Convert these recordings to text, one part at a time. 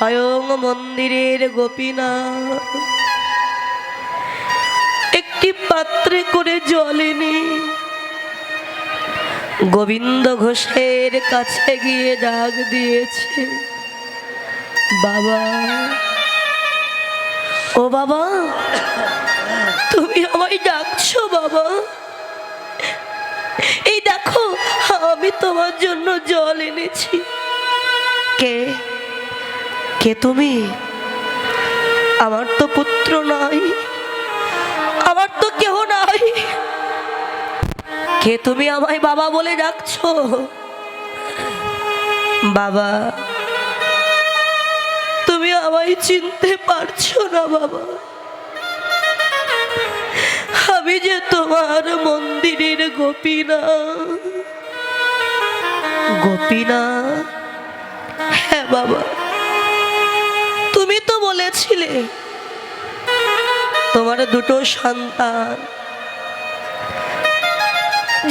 স্বয়ং মন্দিরের গোপীনাথ একটি পাত্রে করে জল এনে গোবিন্দ ঘোষের কাছে গিয়ে ডাক দিয়েছে, বাবা, ও বাবা, তুমি আমায় ডাকছো বাবা? এই দেখো আমি তোমার জন্য জল এনেছি। কে কে তুমি? আমার তো পুত্র নাই, আমার তো কেহ নাই, কে তুমি আমায় বাবা বলে ডাকছো? বাবা, তুমি আমায় চিনতে পারছো না বাবা? আমি যে তোমার মন্দিরের গোপীনাথ। গোপীনাথ? হ্যাঁ বাবা, তুমি তো বলেছিলে তোমার দুটো সন্তান,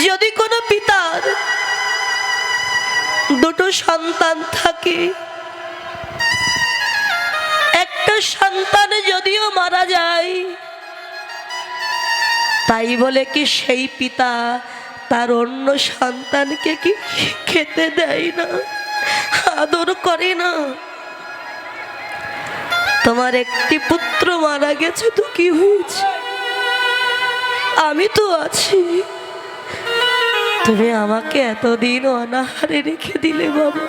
যদি কোনো পিতার দুটো সন্তান থাকে, একটা সন্তান যদিও মারা যায়, তাই বলে কি সেই পিতা তার অন্য সন্তানকে কি খেতে দেয় না, আদর করে না? তোমার একটি পুত্র মারা গেছে তো কি হয়েছে, আমি তো আছি। তুমি আমাকে এতদিন অনাহারে রেখে দিলে বাবা।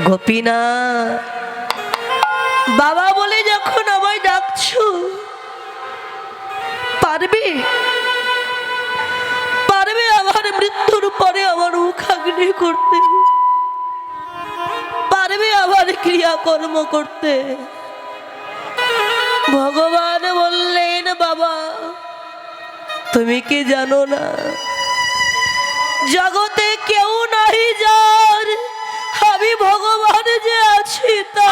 গোপীনাথ, বাবা বলে যখন আমায় ডাকছো, পারবে পারবে আমার মৃত্যুর পরে আমার মুখাগ্নি করতে? পারবে আমার ক্রিয়াকর্ম করতে? ভগবান বললেন, বাবা, তুমি কি জানো না জগতে কেউ নাই যার আমি ভগবান যে আছি তা?